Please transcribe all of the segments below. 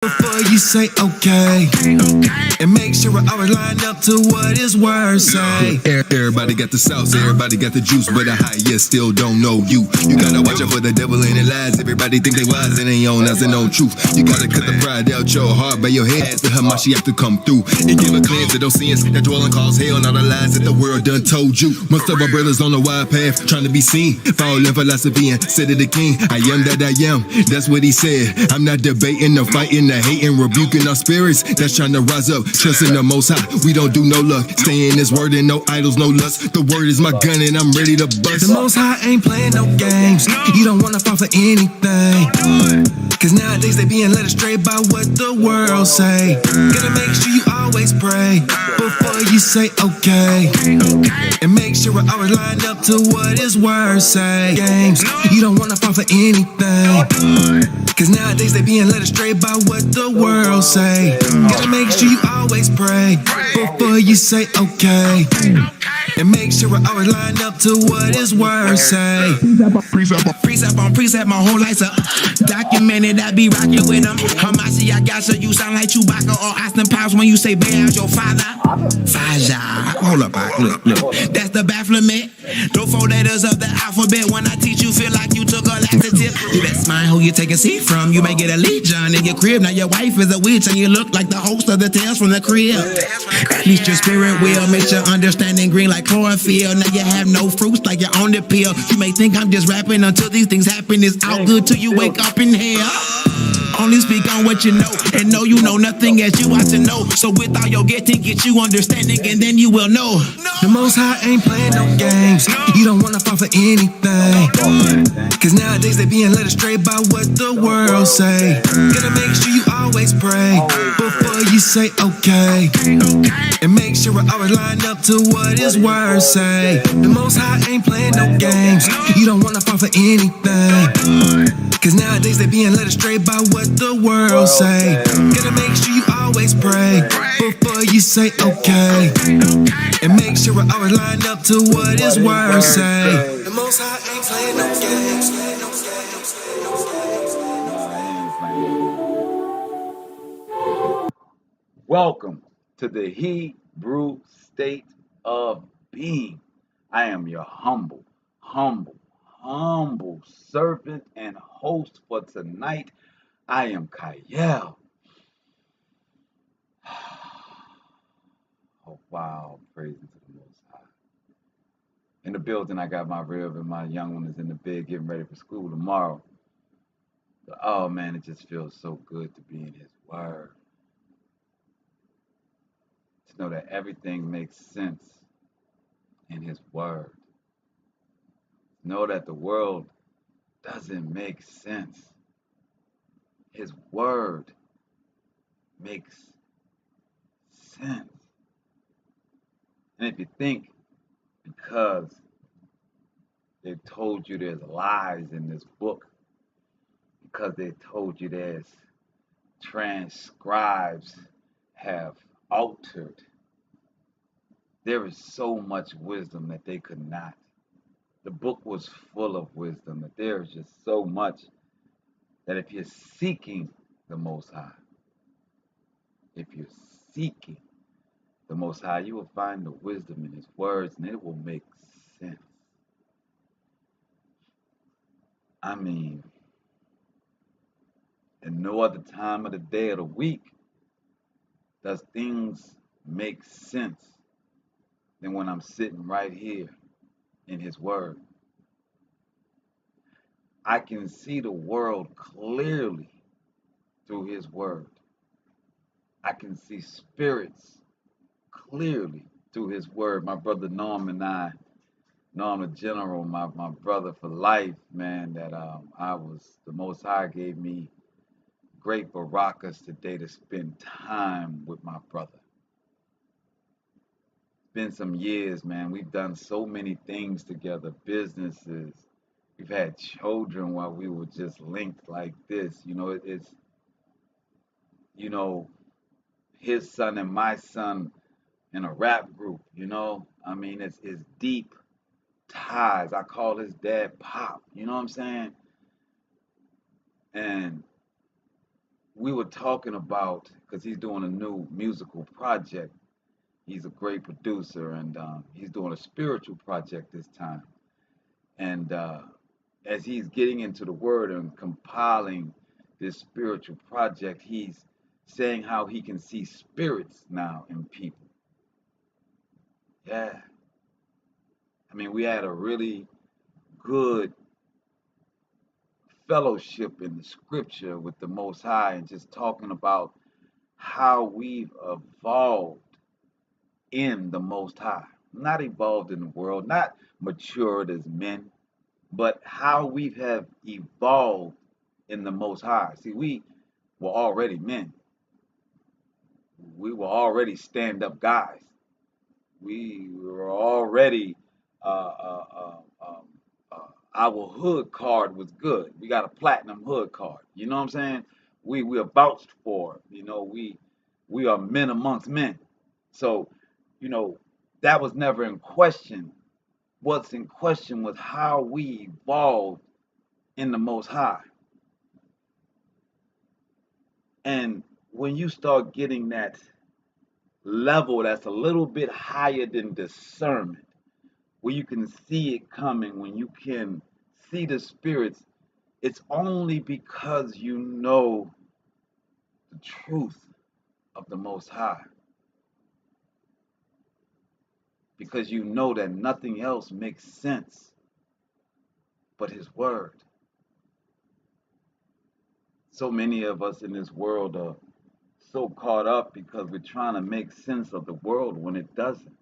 Before you say okay, and make sure I always line up to what his words say. Everybody got the sauce, everybody got the juice, but the highest still don't know you. You gotta watch out for the devil and the lies. Everybody think they wise and they own us and own truth. You gotta cut the pride out your heart by your head. Ask the Hamashiach to come through and give a cleanse that don't sins that dwell and cause hell. Not the lies that the world done told you. Most of our brothers on the wide path trying to be seen, following philosophy and said to the king, I am that I am. That's what he said. I'm not debating or fighting. The hating, rebuking our spirits that's trying to rise up, trusting the Most High. We don't do no luck, stay in His word and no idols, no lust. The word is my gun and I'm ready to bust. The Most High ain't playing no games. You don't wanna fall for anything, cause nowadays they being led astray by what the world say. Gotta make sure you always pray before you say okay, and make sure I always line up to what His words say. Games, you don't wanna fall for anything, cause nowadays they being led astray by what the world say. Gotta make sure you always pray before you say okay, and make sure I always line up to what His words say. Precept on precept, my whole life's up documented. I be rocking with them. Hamasi, I got so you sound like Chewbacca or Austin Powers when you say Bear's your father. Faja. Hold up, look. That's the bafflement. The 4 letters of the alphabet. When I teach you, feel like you took a laxative. You best mind who you take a seat from. You may get a legion in your crib. Now your wife is a witch and you look like the host of the Tales from the Crib. At least your spirit will make your understanding green like chlorophyll. Now you have no fruits like you're on the pill. You may think I'm just rapping until these things happen. It's out good till you wake up in hell. Only speak on what you know, and know you know nothing as you ought to know. So with all your getting, get you understanding, and then you will know. The Most High ain't playing no games. You don't wanna fall for anything, cause nowadays they being led astray by what the world say. Gotta make sure you always pray before you say okay, and make sure I always line up to what His words say. The Most High ain't playing no games. You don't wanna fall for anything, cause nowadays they being led astray by what the world say. Gotta make sure you always pray before you say okay, and make sure I always line up to what His words say. The Most High ain't playing no games. Welcome to the Hebrew state of being. I am your humble servant and host for tonight. I am Kyle. Oh, wow. Praise to the Most High. In the building, I got my rib and my young one is in the bed getting ready for school tomorrow. But, oh, man, it just feels so good to be in His Word. To know that everything makes sense in His Word. Know that the world doesn't make sense. His Word makes sense. And if you think because they've told you there's lies in this book, because they told you there's transcribes have altered, there is so much wisdom that they could not. The book was full of wisdom, that there is just so much that if you're seeking the Most High, if you're seeking the Most High, you will find the wisdom in His words, and it will make sense. I mean, in no other time of the day or the week does things make sense than when I'm sitting right here in His Word. I can see the world clearly through His Word. I can see spirits clearly through His Word. My brother Norm and I, Norm the General, my brother for life, man, that the Most High gave me great barakas today to spend time with my brother. It's been some years, man. We've done so many things together, businesses. We've had children while we were just linked like this. You know, it's, you know, his son and my son in a rap group, you know? I mean, it's deep ties. I call his dad Pop, you know what I'm saying? And we were talking about, because he's doing a new musical project. He's a great producer, and he's doing a spiritual project this time. And as he's getting into the word and compiling this spiritual project, he's saying how he can see spirits now in people. Yeah. I mean, we had a really good fellowship in the scripture with the Most High and just talking about how we've evolved in the Most High. Not evolved in the world, not matured as men, but how we have evolved in the Most High. See, we were already men. We were already stand-up guys. We were already uh, uh, uh, um, our hood card was good. We got a platinum hood card. You know what I'm saying? We are vouched for. You know, we are men amongst men. So, you know, that was never in question. What's in question was how we evolved in the Most High. And when you start getting that level that's a little bit higher than discernment, where you can see it coming, when you can see the spirits, it's only because you know the truth of the Most High. Because you know that nothing else makes sense but His Word. So many of us in this world are so caught up because we're trying to make sense of the world when it doesn't.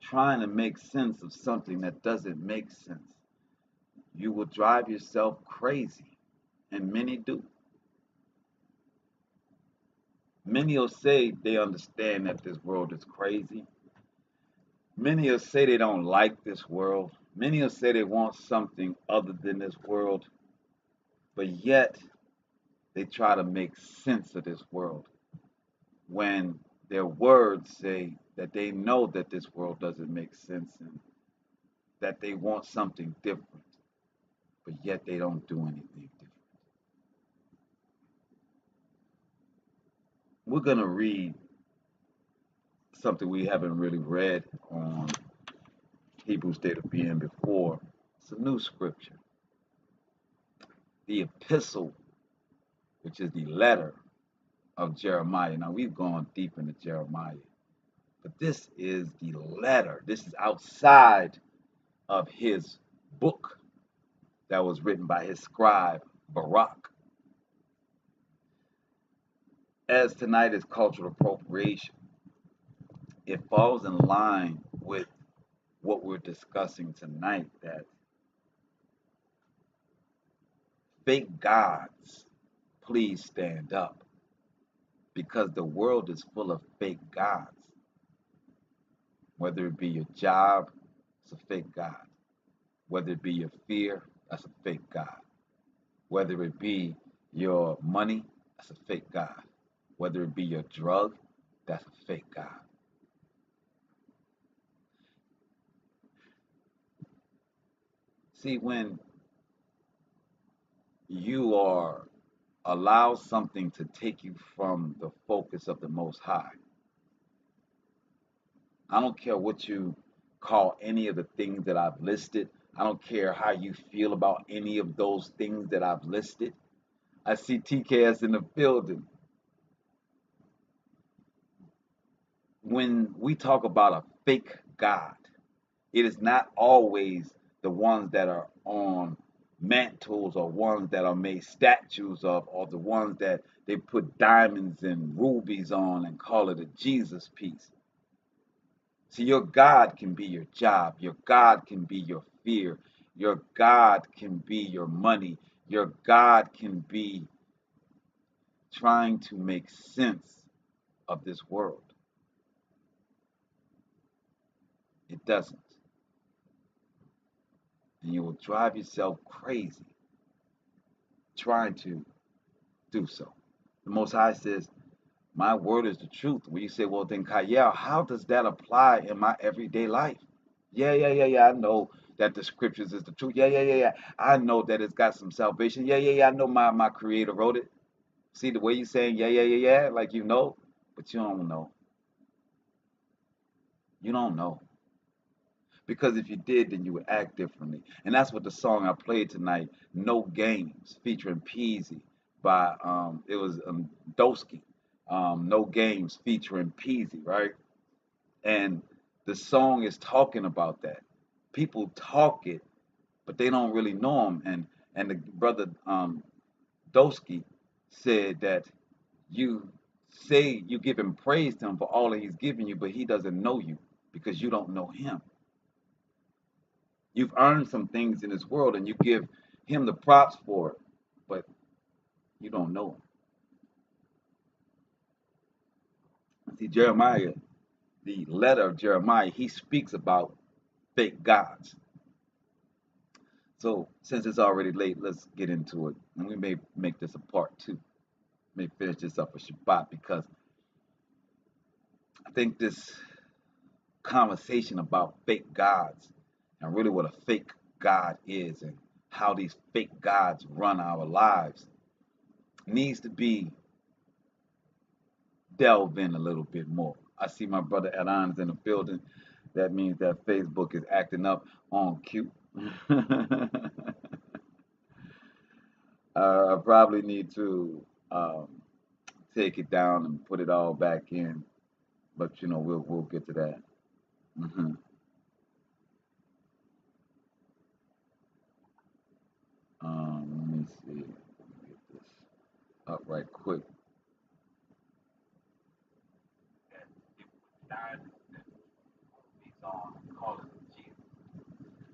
Trying to make sense of something that doesn't make sense. You will drive yourself crazy, and many do. Many will say they understand that this world is crazy. Many will say they don't like this world. Many will say they want something other than this world. But yet, they try to make sense of this world when their words say that they know that this world doesn't make sense and that they want something different, but yet they don't do anything different. We're going to read something we haven't really read on Hebrew State of Being before. It's a new scripture. The Epistle, which is the letter of Jeremiah. Now, we've gone deep into Jeremiah, but this is the letter. This is outside of his book that was written by his scribe, Baruch. As tonight is cultural appropriation, it falls in line with what we're discussing tonight, that fake gods, please stand up, because the world is full of fake gods. Whether it be your job, it's a fake god. Whether it be your fear, that's a fake god. Whether it be your money, that's a fake god. Whether it be your drug, that's a fake god. See, when you are allow something to take you from the focus of the Most High, I don't care what you call any of the things that I've listed. I don't care how you feel about any of those things that I've listed. I see TKS in the building. When we talk about a fake God, it is not always the ones that are on mantles or ones that are made statues of, or the ones that they put diamonds and rubies on and call it a Jesus piece. See, your God can be your job. Your God can be your fear. Your God can be your money. Your God can be trying to make sense of this world. It doesn't. And you will drive yourself crazy trying to do so. The Most High says, my word is the truth. When you say, well, then, Kayel, how does that apply in my everyday life? Yeah. I know that the scriptures is the truth. Yeah. I know that it's got some salvation. Yeah. I know my creator wrote it. See the way you saying yeah, like you know, but you don't know. You don't know. Because if you did, then you would act differently. And that's what the song I played tonight, No Games, featuring Peasy by it was Dosky. No Games featuring Peasy, right? And the song is talking about that. People talk it, but they don't really know him. And the brother Dosky said that you say you give him praise to him for all that he's given you, but he doesn't know you because you don't know him. You've earned some things in this world and you give him the props for it, but you don't know him. See, Jeremiah, the letter of Jeremiah, he speaks about fake gods. So since it's already late, let's get into it. And we may make this a part two. May finish this up for Shabbat because I think this conversation about fake gods and really what a fake God is and how these fake gods run our lives needs to be delved in a little bit more. I see my brother Adon's in the building. That means that Facebook is acting up on cue. I probably need to take it down and put it all back in, but you know we'll get to that. hmm let me see. Get this up right quick.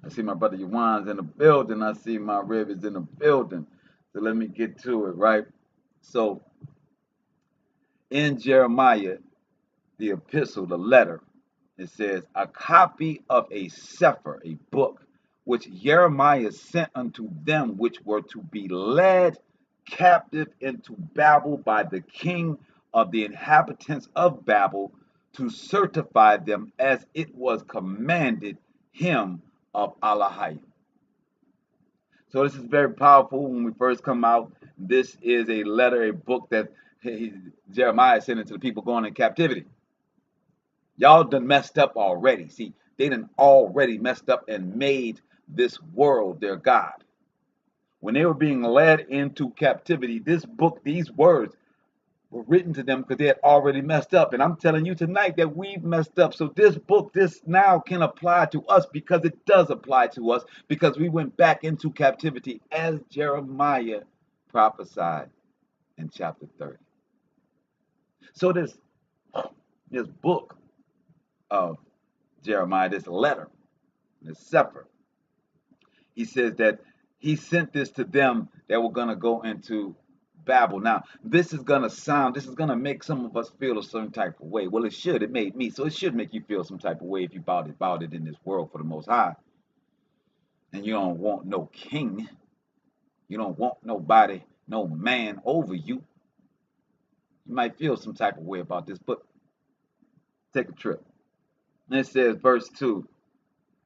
I see my brother Yuan's in the building. I see my Rib is in the building. So let me get to it, right? So in Jeremiah, the epistle, the letter, it says, a copy of a sefer, a book, which Jeremiah sent unto them which were to be led captive into Babel by the king of the inhabitants of Babel, to certify them as it was commanded him of Elohim. So this is very powerful when we first come out. This is a letter, a book that Jeremiah sent to the people going in captivity. Y'all done messed up already. See, they done already messed up and made this world their God. When they were being led into captivity, this book, these words were written to them because they had already messed up. And I'm telling you tonight that we've messed up. So this book, this now can apply to us because it does apply to us because we went back into captivity as Jeremiah prophesied in chapter 30. So this book of Jeremiah, this letter, this sefer, he says that he sent this to them that were going to go into Babel. Now, this is going to make some of us feel a certain type of way. Well, it should. It made me. So it should make you feel some type of way if you about it in this world for the Most High. And you don't want no king. You don't want nobody, no man over you. You might feel some type of way about this, but take a trip. And it says, verse 2,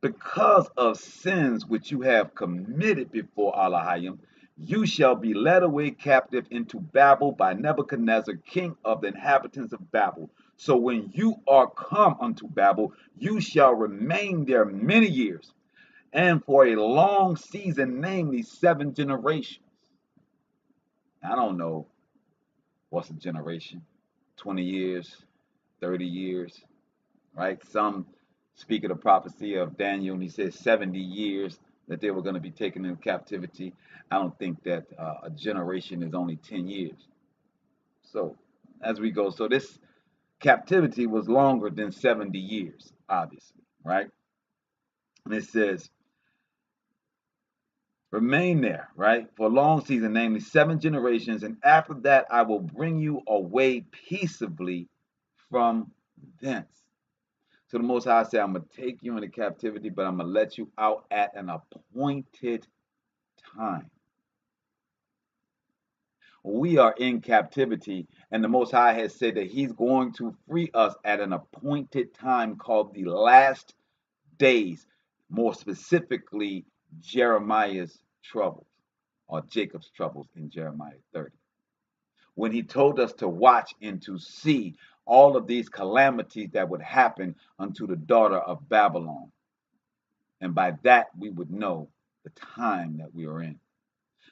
because of sins which you have committed before Elohim, you shall be led away captive into Babel by Nebuchadnezzar, king of the inhabitants of Babel. So when you are come unto Babel, you shall remain there many years, and for a long season, namely 7 generations. I don't know what's a generation, 20 years, 30 years, right? Some speak of the prophecy of Daniel, and he says 70 years that they were going to be taken into captivity. I don't think that a generation is only 10 years. So as we go, so this captivity was longer than 70 years, obviously, right? And it says, remain there, right, for a long season, namely 7 generations, and after that I will bring you away peaceably from thence. So the Most High said, I'm going to take you into captivity, but I'm going to let you out at an appointed time. We are in captivity, and the Most High has said that he's going to free us at an appointed time called the last days, more specifically Jeremiah's troubles, or Jacob's troubles in Jeremiah 30. when he told us to watch and to see all of these calamities that would happen unto the daughter of Babylon. And by that, we would know the time that we are in.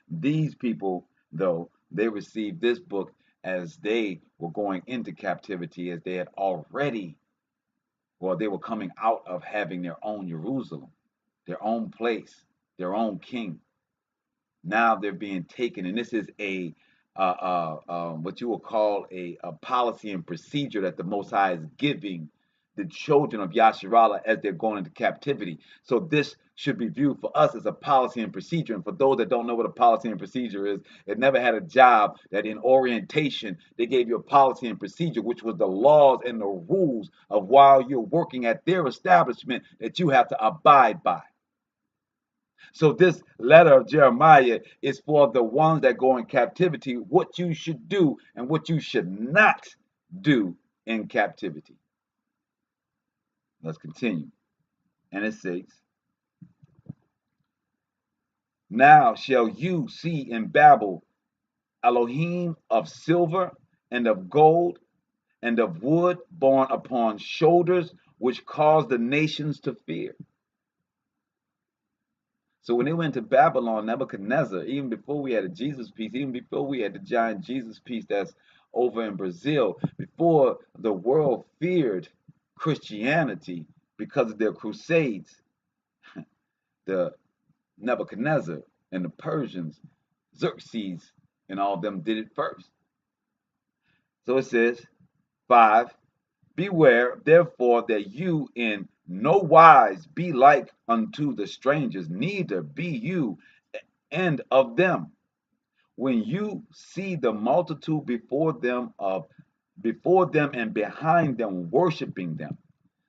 These people, though, they received this book as they were going into captivity, as they had already, well, they were coming out of having their own Jerusalem, their own place, their own king. Now they're being taken, and this is a what you will call a policy and procedure that the Most High is giving the children of Yasharallah as they're going into captivity. So this should be viewed for us as a policy and procedure. And for those that don't know what a policy and procedure is, it never had a job that in orientation they gave you a policy and procedure, which was the laws and the rules of while you're working at their establishment that you have to abide by. So this letter of Jeremiah is for the ones that go in captivity, what you should do and what you should not do in captivity. Let's continue. And it says, now shall you see in Babel Elohim of silver and of gold and of wood borne upon shoulders, which cause the nations to fear. So when they went to Babylon, Nebuchadnezzar, even before we had a Jesus piece, even before we had the giant Jesus piece that's over in Brazil, before the world feared Christianity because of their crusades, the Nebuchadnezzar and the Persians, Xerxes, and all of them did it first. So it says, 5, beware therefore that you in no wise be like unto the strangers, neither be you end of them. When you see the multitude before them and behind them worshiping them.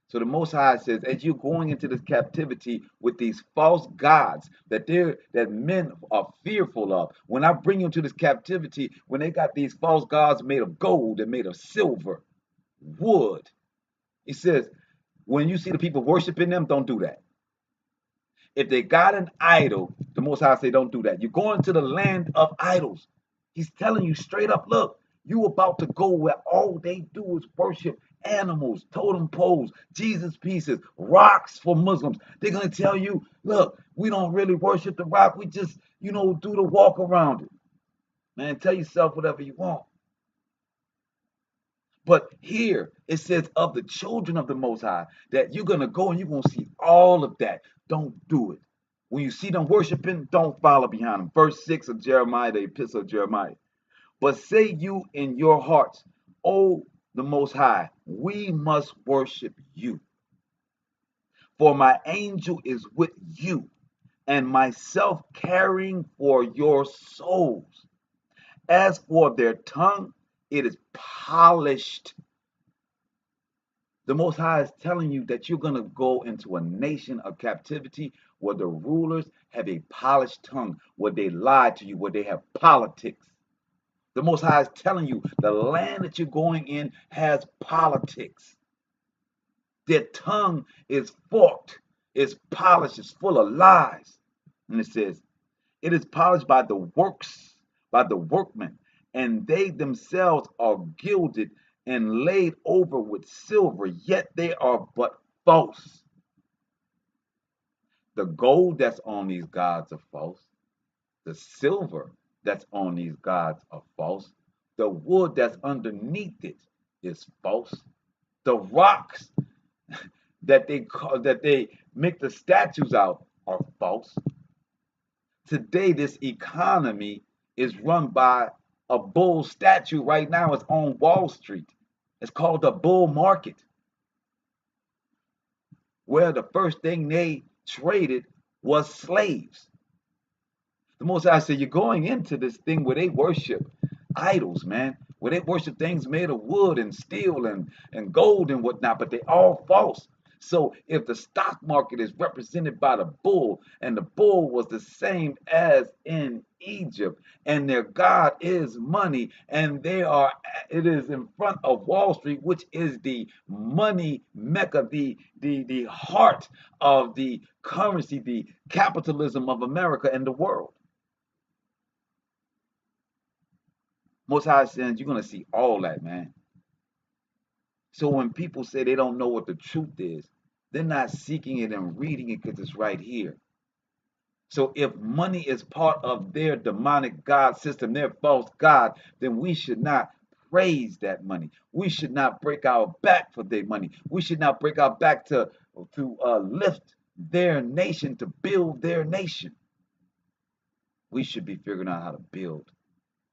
So the Most High says, as you're going into this captivity with these false gods that men are fearful of, when I bring you into this captivity, when they got these false gods made of gold and made of silver, wood, he says, when you see the people worshiping them, don't do that. If they got an idol, the Most High say, don't do that. You're going to the land of idols. He's telling you straight up, look, you about to go where all they do is worship animals, totem poles, Jesus pieces, rocks for Muslims. They're going to tell you, look, we don't really worship the rock. We just, do the walk around it. Man, tell yourself whatever you want. But here it says of the children of the Most High that you're going to go and you're going to see all of that. Don't do it. When you see them worshiping, don't follow behind them. Verse 6 of Jeremiah, the Epistle of Jeremiah. But say you in your hearts, O the Most High, we must worship you. For my angel is with you, and myself caring for your souls. As for their tongue, it is polished. The Most High is telling you that you're going to go into a nation of captivity where the rulers have a polished tongue, where they lie to you, where they have politics. The Most High is telling you the land that you're going in has politics. Their tongue is forked, it's polished, it's full of lies. And it says, it is polished by the works, by the workmen, and they themselves are gilded and laid over with silver, yet they are but false. The gold that's on these gods are false. The silver that's on these gods are false. The wood that's underneath it is false. The rocks that they make the statues out are false. Today, this economy is run by a bull statue right now. It's on Wall Street. It's called the bull market, where the first thing they traded was slaves. The Most High said, you're going into this thing where they worship idols, man, where they worship things made of wood and steel and gold and whatnot, but they all false. So if the stock market is represented by the bull, and the bull was the same as in Egypt, and their god is money, and it is in front of Wall Street, which is the money mecca, the heart of the currency, the capitalism of America and the world. Most High sins, you're going to see all that, man. So when people say they don't know what the truth is, they're not seeking it and reading it because it's right here. So if money is part of their demonic God system, their false God, then we should not praise that money. We should not break our back for their money. We should not break our back to lift their nation, to build their nation. We should be figuring out how to build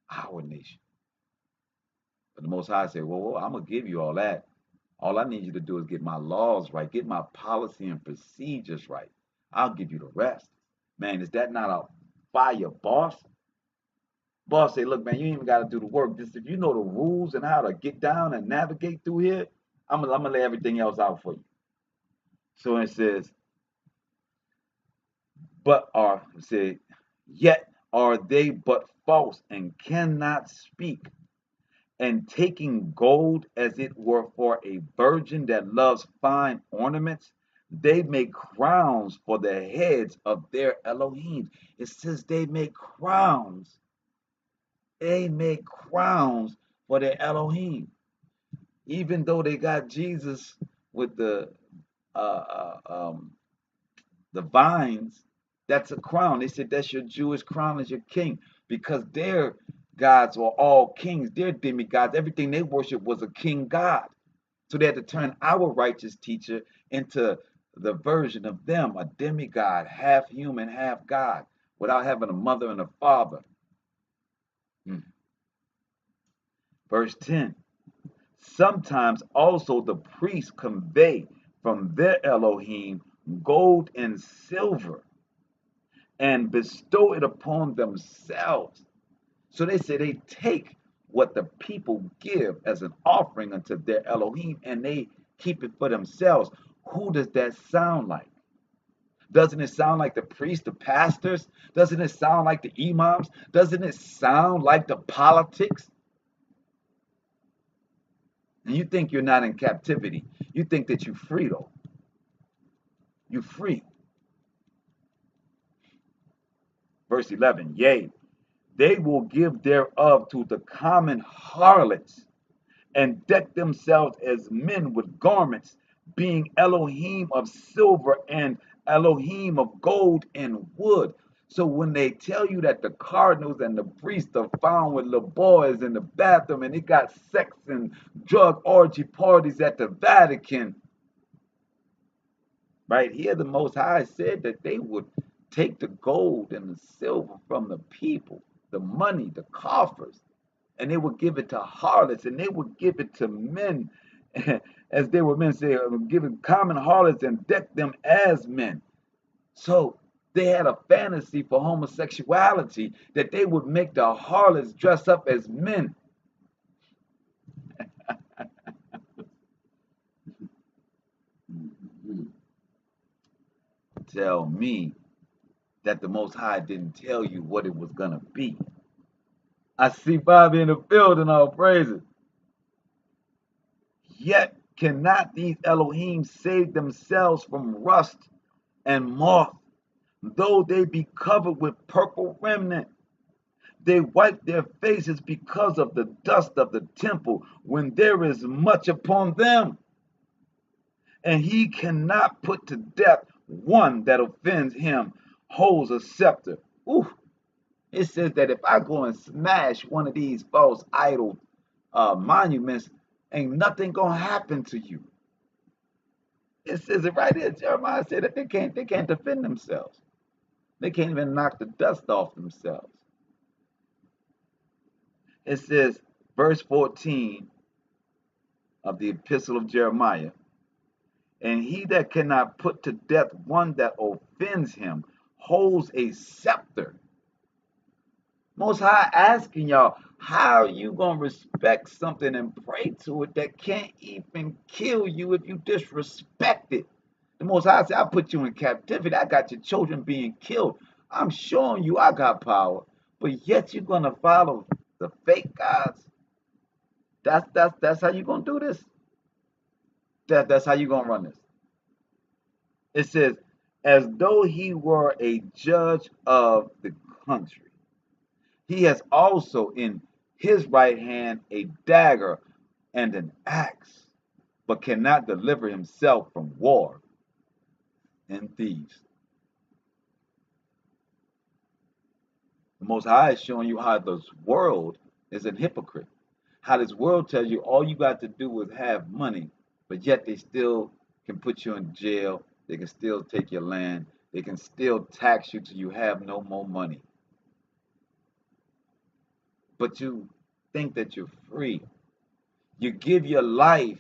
our nation. But the Most High said, well, I'm going to give you all that. All I need you to do is get my laws right, get my policy and procedures right. I'll give you the rest. Man, is that not a fire boss? Boss say, look, man, you ain't even got to do the work. Just if you know the rules and how to get down and navigate through here, I'm gonna lay everything else out for you. So it says, yet are they but false and cannot speak, and taking gold as it were for a virgin that loves fine ornaments, they make crowns for the heads of their Elohim. It says they make crowns. They make crowns for their Elohim. Even though they got Jesus with the vines, that's a crown. They said that's your Jewish crown as your king, because their gods were all kings. Their demigods, everything they worshiped was a king god. So they had to turn our righteous teacher into the version of them, a demigod, half human, half God, without having a mother and a father. Verse 10. Sometimes also the priests convey from their Elohim gold and silver and bestow it upon themselves. So they say they take what the people give as an offering unto their Elohim and they keep it for themselves. Who does that sound like? Doesn't it sound like the priests, the pastors? Doesn't it sound like the imams? Doesn't it sound like the politics? And you think you're not in captivity. You think that you're free, though. You're free. Verse 11, yea, they will give thereof to the common harlots and deck themselves as men with garments, being Elohim of silver and Elohim of gold and wood. So when they tell you that the cardinals and the priests are found with little boys in the bathroom and they got sex and drug orgy parties at the Vatican, right here the Most High said that they would take the gold and the silver from the people, the money, the coffers, and they would give it to harlots, and they would give it to men, as they were men, say, give it common harlots and deck them as men. So they had a fantasy for homosexuality that they would make the harlots dress up as men. Tell me that the Most High didn't tell you what it was going to be. I see Bobby in the building, all praises. Yet cannot these Elohim save themselves from rust and moth, though they be covered with purple remnant. They wipe their faces because of the dust of the temple, when there is much upon them. And he cannot put to death one that offends him, holds a scepter. Ooh. It says that if I go and smash one of these false idol monuments, ain't nothing gonna happen to you. It says it right here. Jeremiah said that they can't defend themselves. They can't even knock the dust off themselves. It says, verse 14 of the Epistle of Jeremiah, and he that cannot put to death one that offends him holds a scepter. Most High asking y'all, how are you going to respect something and pray to it that can't even kill you if you disrespect it? The Most High said, I put you in captivity. I got your children being killed. I'm showing you I got power, but yet you're going to follow the fake gods. That's how you're going to do this. That's how you're going to run this. It says, as though he were a judge of the country. He has also in his right hand a dagger and an axe, but cannot deliver himself from war and thieves. The Most High is showing you how this world is a hypocrite. How this world tells you all you got to do is have money, but yet they still can put you in jail. They can still take your land. They can still tax you till you have no more money. But you think that you're free. You give your life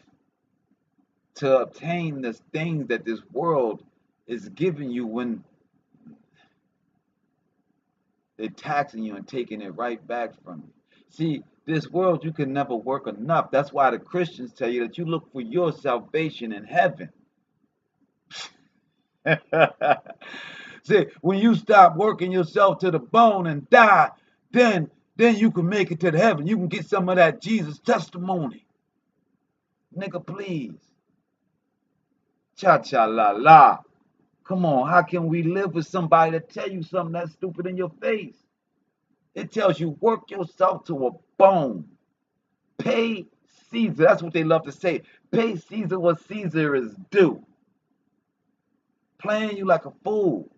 to obtain the things that this world is giving you when they're taxing you and taking it right back from you. See, this world, you can never work enough. That's why the Christians tell you that you look for your salvation in heaven. See, when you stop working yourself to the bone and die, then you can make it to the heaven. You can get some of that Jesus testimony. Nigga, please. Cha-cha-la-la. Come on, how can we live with somebody that tell you something that's stupid in your face? It tells you work yourself to a bone. Pay Caesar. That's what they love to say. Pay Caesar what Caesar is due. Playing you like a fool.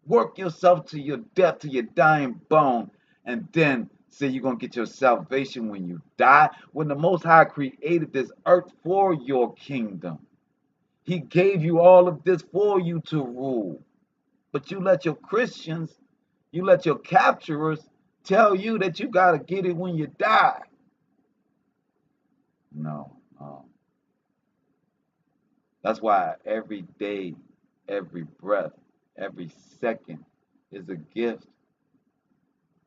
Work yourself to your death, to your dying bone, and then say you're going to get your salvation when you die. When the Most High created this earth for your kingdom, He gave you all of this for you to rule. But you let your Christians, you let your capturers tell you that you got to get it when you die. No. That's why every day, every breath, every second is a gift.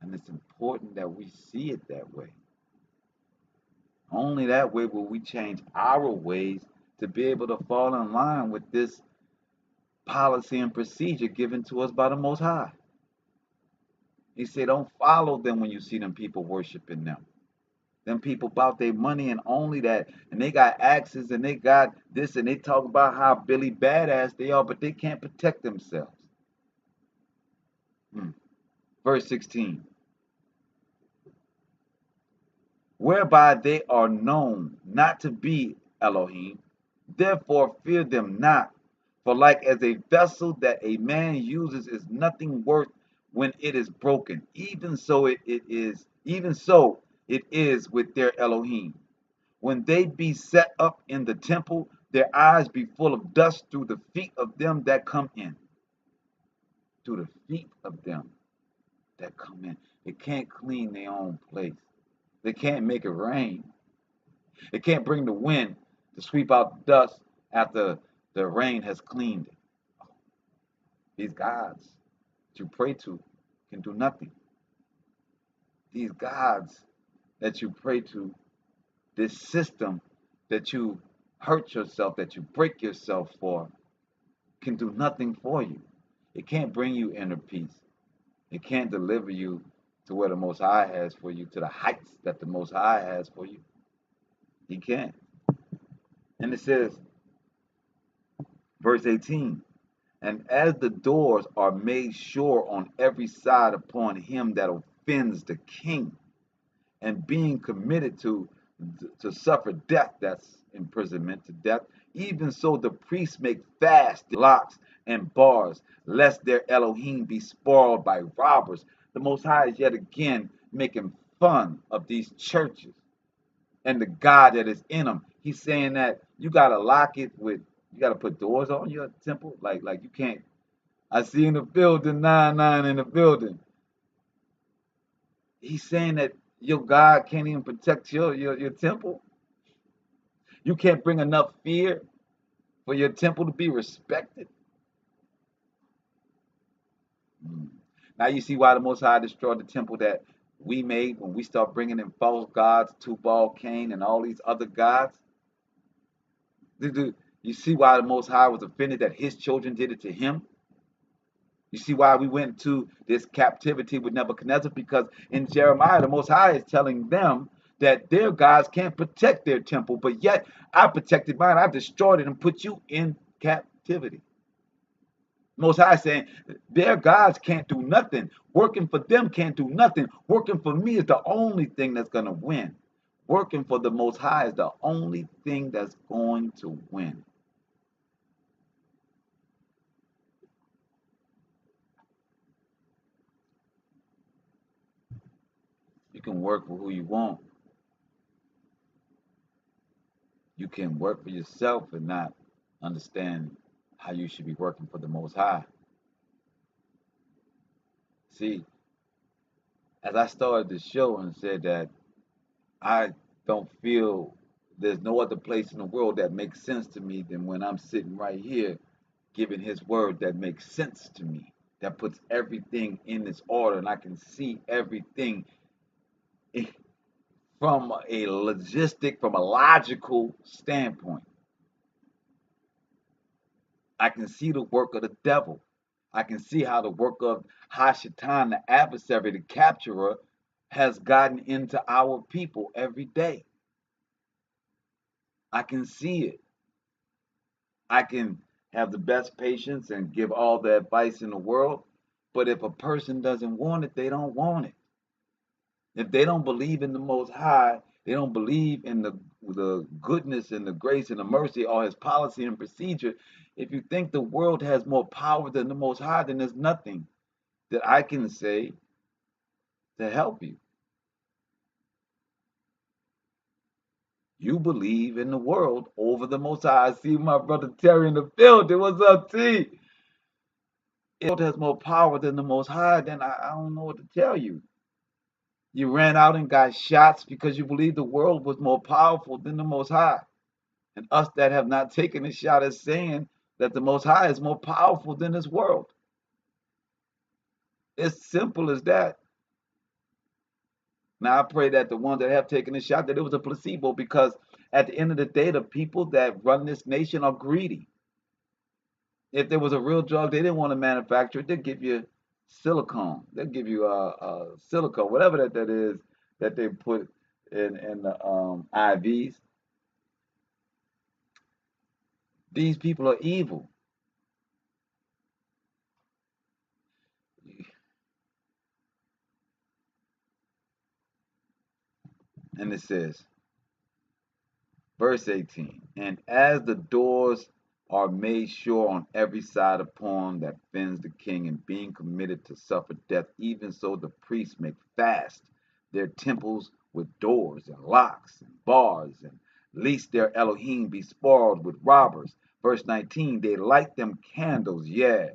And it's important that we see it that way. Only that way will we change our ways to be able to fall in line with this policy and procedure given to us by the Most High. He said, don't follow them when you see them people worshiping them. Them people about their money and only that. And they got axes and they got this and they talk about how Billy badass they are, but they can't protect themselves. Verse 16. Whereby they are known not to be Elohim, therefore fear them not. For like as a vessel that a man uses is nothing worth when it is broken, even so it is with their Elohim. When they be set up in the temple, their eyes be full of dust through the feet of them that come in. Through the feet of them that come in. They can't clean their own place. They can't make it rain. They can't bring the wind to sweep out the dust after the rain has cleaned it. These gods that you pray to can do nothing. These gods that you pray to, this system that you hurt yourself, that you break yourself for, can do nothing for you. It can't bring you inner peace. It can't deliver you to where the Most High has for you, to the heights that the Most High has for you. He can't. And it says, verse 18, and as the doors are made sure on every side upon him that offends the king, and being committed to suffer death, that's imprisonment to death, even so the priests make fast locks and bars, lest their Elohim be spoiled by robbers. The Most High is yet again making fun of these churches and the God that is in them. He's saying that you gotta lock it with, you gotta put doors on your temple, like you can't. I see in the building 9-9 in the building. He's saying that your God can't even protect your temple. You can't bring enough fear for your temple to be respected. Now you see why the Most High destroyed the temple that we made when we start bringing in false gods, Tubal, Cain, and all these other gods. You see why the Most High was offended that his children did it to him? You see why we went to this captivity with Nebuchadnezzar? Because in Jeremiah, the Most High is telling them that their gods can't protect their temple, but yet I protected mine. I destroyed it and put you in captivity. Most High saying their gods can't do nothing. Working for them can't do nothing. Working for me is the only thing that's going to win. Working for the Most High is the only thing that's going to win. You can work for who you want. You can work for yourself and not understand how you should be working for the Most High. See, as I started the show and said that I don't feel there's no other place in the world that makes sense to me than when I'm sitting right here giving his word that makes sense to me, that puts everything in its order, and I can see everything from a logistic, from a logical standpoint. I can see the work of the devil. I can see how the work of Hashatan, the adversary, the capturer, has gotten into our people every day. I can see it. I can have the best patience and give all the advice in the world, but if a person doesn't want it, they don't want it. If they don't believe in the Most High, they don't believe in the goodness and the grace and the mercy or his policy and procedure. If you think the world has more power than the Most High, then there's nothing that I can say to help you. You believe in the world over the Most High. I see my brother Terry in the building. What's up, T? If the world has more power than the Most High, then I don't know what to tell you. You ran out and got shots because you believe the world was more powerful than the Most High. And us that have not taken a shot is saying that the Most High is more powerful than this world. It's simple as that. Now, I pray that the ones that have taken a shot, that it was a placebo, because at the end of the day, the people that run this nation are greedy. If there was a real drug, they didn't want to manufacture it. They'd give you silicone. They'll give you silicone, whatever that is that they put in the IVs. These people are evil. And it says, verse 18, and as the doors are made sure on every side upon that fends the king and being committed to suffer death, even so the priests make fast their temples with doors and locks and bars, and lest their Elohim be spoiled with robbers. Verse 19, they light them candles, yeah.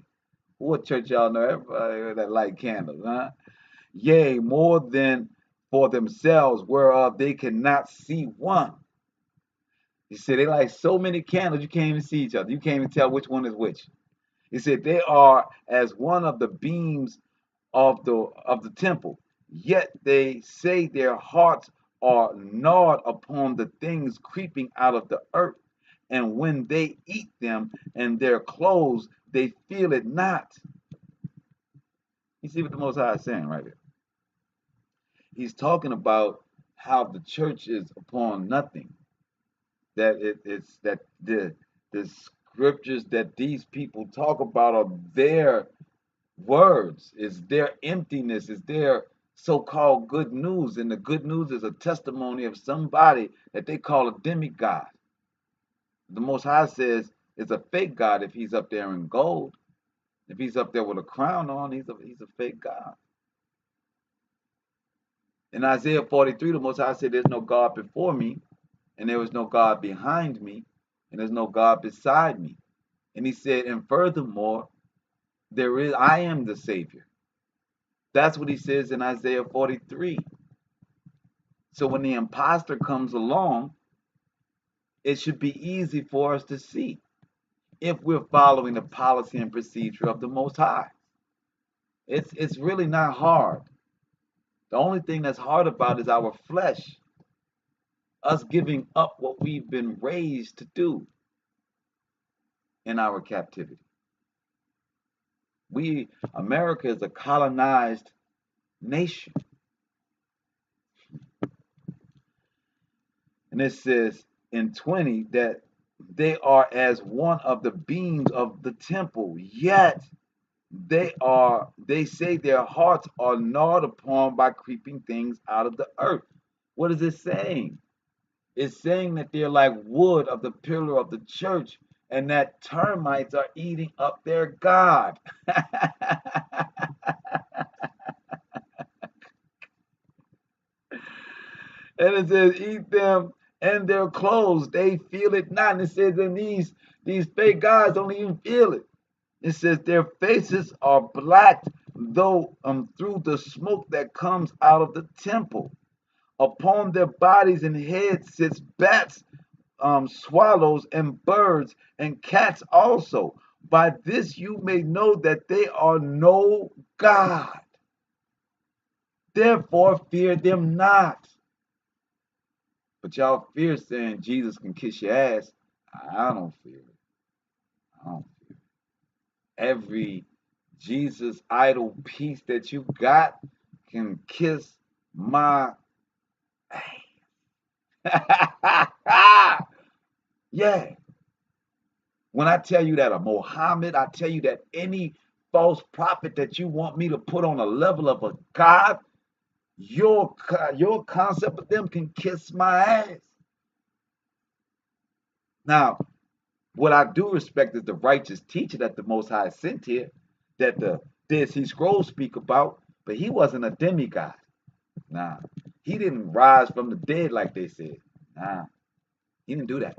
What church y'all know? Everybody that light candles, huh? Yea, more than for themselves, whereof they cannot see one. He said they light so many candles you can't even see each other. You can't even tell which one is which. He said they are as one of the beams of the temple. Yet they say their hearts are gnawed upon the things creeping out of the earth. And when they eat them and their clothes, they feel it not. You see what the Most High is saying right here? He's talking about how the church is upon nothing. That it's that the scriptures that these people talk about are their words, is their emptiness, is their so-called good news, and the good news is a testimony of somebody that they call a demigod. The Most High says it's a fake God if he's up there in gold. If he's up there with a crown on, he's a fake God. In Isaiah 43, the Most High said, there's no God before me, and there was no God behind me, and there's no God beside me. And he said, and furthermore, I am the Savior. That's what he says in Isaiah 43. So when the imposter comes along, it should be easy for us to see if we're following the policy and procedure of the Most High. It's really not hard. The only thing that's hard about is our flesh, us giving up what we've been raised to do in our captivity. America is a colonized nation. And it says in 20 that they are as one of the beams of the temple, yet they say their hearts are gnawed upon by creeping things out of the earth. What is it saying? It's saying that they're like wood of the pillar of the church, and that termites are eating up their God. And it says, eat them and their clothes. They feel it not. And it says, and these fake gods don't even feel it. It says their faces are black, though through the smoke that comes out of the temple. Upon their bodies and heads sits bats, swallows, and birds, and cats also. By this you may know that they are no God. Therefore fear them not. But y'all fear saying Jesus can kiss your ass. I don't fear it. I don't fear it. Every Jesus idol piece that you got can kiss my ass. Yeah. When I tell you that a Mohammed, I tell you that any false prophet that you want me to put on a level of a God, your concept of them can kiss my ass. Now, what I do respect is the righteous teacher that the Most High sent here, that the Dead Sea Scrolls speak about, but he wasn't a demigod. Nah, he didn't rise from the dead like they said. Nah, he didn't do that.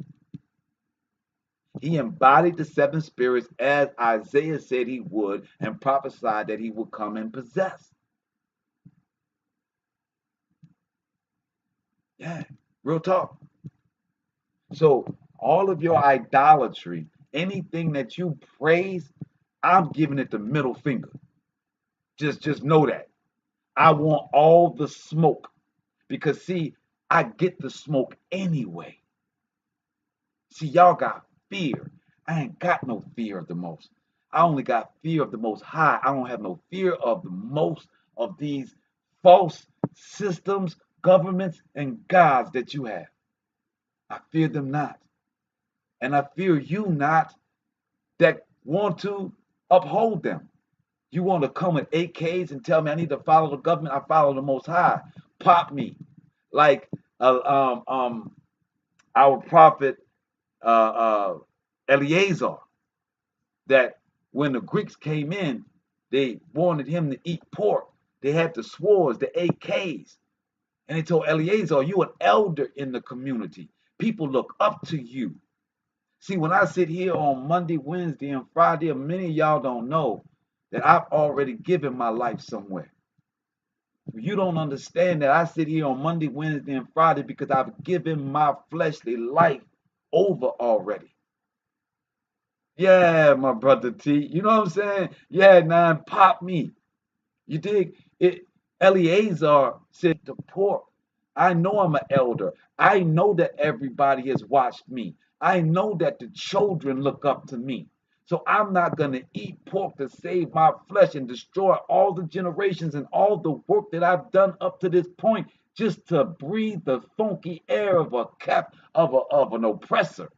He embodied the seven spirits as Isaiah said he would and prophesied that he would come and possess. Yeah, real talk. So all of your idolatry, anything that you praise, I'm giving it the middle finger. Just know that. I want all the smoke because see, I get the smoke anyway. See, y'all got fear. I ain't got no fear of the most. I only got fear of the Most High. I don't have no fear of the most of these false systems, governments, and gods that you have. I fear them not. And I fear you not that want to uphold them. You want to come with AKs and tell me I need to follow the government? I follow the Most High. Pop me, like our prophet Eleazar. That when the Greeks came in, they wanted him to eat pork. They had the swords, the AKs, and they told Eleazar, "You an elder in the community. People look up to you." See, when I sit here on Monday, Wednesday, and Friday, many of y'all don't know that I've already given my life somewhere. You don't understand that I sit here on Monday, Wednesday, and Friday because I've given my fleshly life over already. Yeah, my brother T. You know what I'm saying? Yeah, man, pop me. You dig? It Eleazar said to pork. I know I'm an elder. I know that everybody has watched me. I know that the children look up to me. So I'm not going to eat pork to save my flesh and destroy all the generations and all the work that I've done up to this point just to breathe the funky air of an oppressor.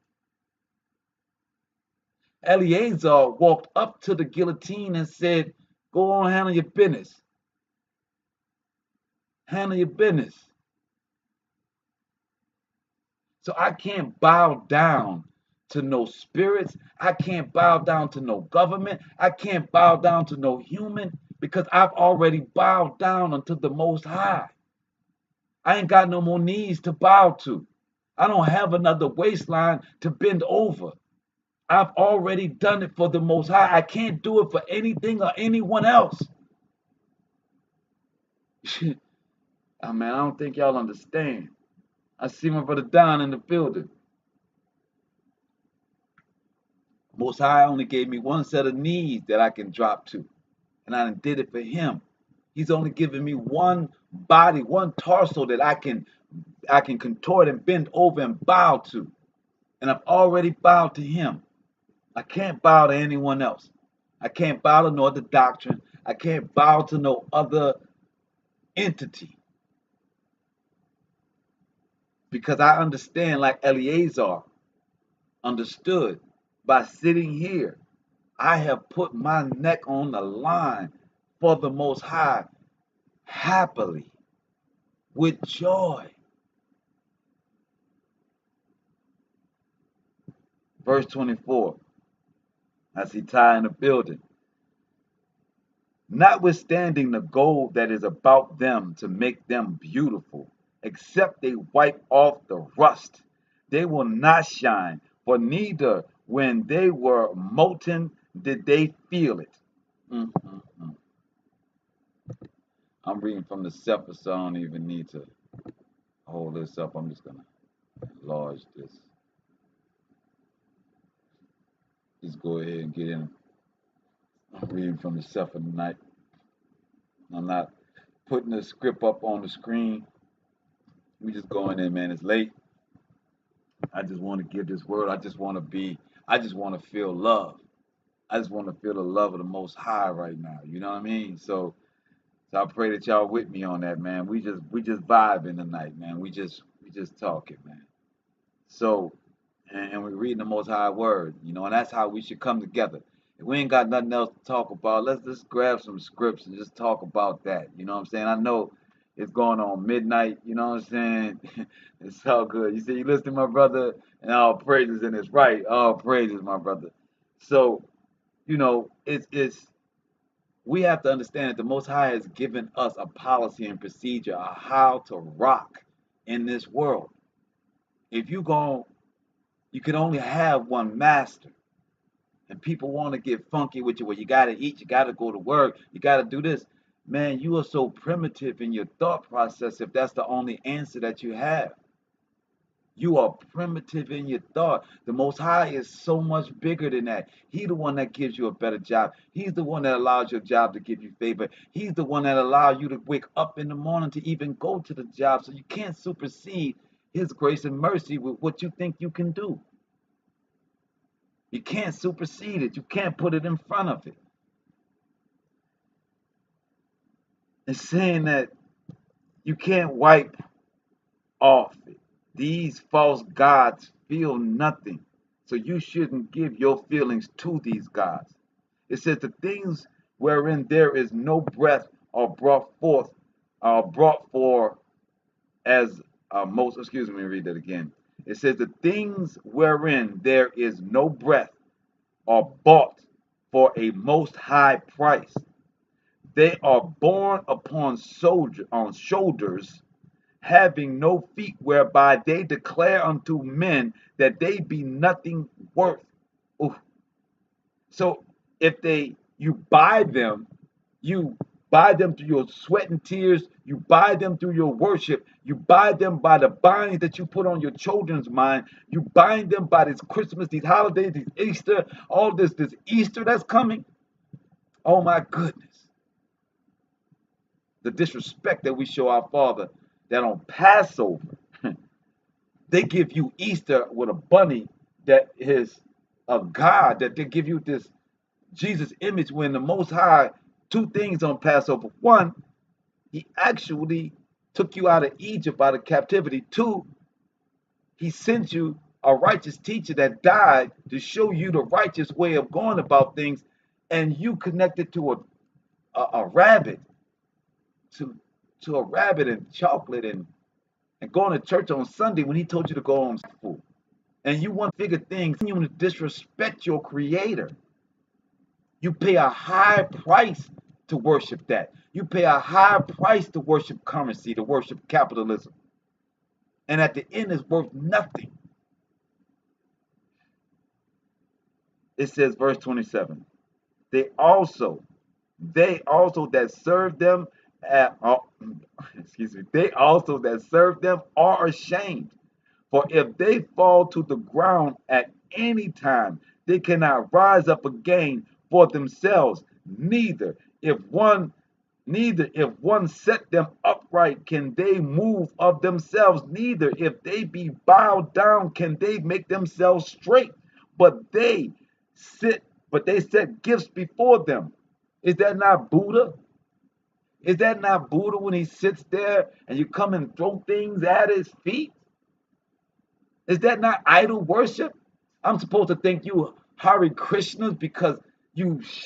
Eleazar walked up to the guillotine and said, "Go on, handle your business. Handle your business." So I can't bow down to no spirits. I can't bow down to no government. I can't bow down to no human because I've already bowed down unto the Most High. I ain't got no more knees to bow to. I don't have another waistline to bend over. I've already done it for the Most High. I can't do it for anything or anyone else. Oh, man, I don't think y'all understand. I see my brother Don in the building. Most High only gave me one set of knees that I can drop to, and I did it for him. He's only given me one body, one torso that I can contort and bend over and bow to, and I've already bowed to him. I can't bow to anyone else. I can't bow to no other doctrine. I can't bow to no other entity because I understand, like Eleazar, understood by sitting here. I have put my neck on the line for the Most High happily, with joy. Verse 24, I see Ty in the building. Notwithstanding the gold that is about them to make them beautiful, except they wipe off the rust, they will not shine, for neither when they were molten did they feel it. Mm-mm-mm. I'm reading from the Sefer, so I don't even need to hold this up. I'm just going to enlarge this. Just go ahead and get in. I'm reading from the Sefer tonight. I'm not putting the script up on the screen. We just going in, man. It's late. I just want to give this word. I just want to feel love. I just want to feel the love of the Most High right now. You know what I mean? So I pray that y'all with me on that, man. We just vibing tonight, man. We just talking, man. So, and we're reading the Most High Word, you know, and that's how we should come together. If we ain't got nothing else to talk about, let's just grab some scripts and just talk about that. You know what I'm saying? I know it's going on midnight. You know what I'm saying? It's all good. You see, you listen to my brother, and all praises, and it's right. All praises, my brother. So, you know, it's we have to understand that the Most High has given us a policy and procedure of how to rock in this world. If you can only have one master. And people want to get funky with you. Well, you got to eat, you got to go to work, you got to do this. Man, you are so primitive in your thought process if that's the only answer that you have. You are primitive in your thought. The Most High is so much bigger than that. He's the one that gives you a better job. He's the one that allows your job to give you favor. He's the one that allows you to wake up in the morning to even go to the job. So you can't supersede His grace and mercy with what you think you can do. You can't supersede it. You can't put it in front of it. It's saying that you can't wipe off it. These false gods feel nothing. So you shouldn't give your feelings to these gods. It says the things wherein there is no breath are brought for as most, excuse me, read that again. It says the things wherein there is no breath are bought for a most high price. They are borne upon shoulders, having no feet, whereby they declare unto men that they be nothing worth. Ooh. So if you buy them through your sweat and tears, you buy them through your worship, you buy them by the bindings that you put on your children's mind, you bind them by this Christmas, these holidays, these Easter, all this Easter that's coming. Oh my goodness. The disrespect that we show our Father, that on Passover, they give you Easter with a bunny that is a God, that they give you this Jesus image, when the Most High, two things on Passover. One, He actually took you out of Egypt, out of captivity. Two, He sent you a righteous teacher that died to show you the righteous way of going about things, and you connected to a rabbit, to a rabbit and chocolate and going to church on Sunday when He told you to go on school. And you want bigger things, and you want to disrespect your Creator. You pay a high price to worship that. You pay a high price to worship currency, to worship capitalism. And at the end, it's worth nothing. It says, verse 27, they also that serve them they also that serve them are ashamed. For if they fall to the ground at any time, they cannot rise up again for themselves. Neither if one set them upright can they move of themselves. Neither if they be bowed down can they make themselves straight. But they set gifts before them. Is that not Buddha? Is that not Buddha when he sits there and you come and throw things at his feet? Is that not idol worship? I'm supposed to thank you, Hare Krishnas, because you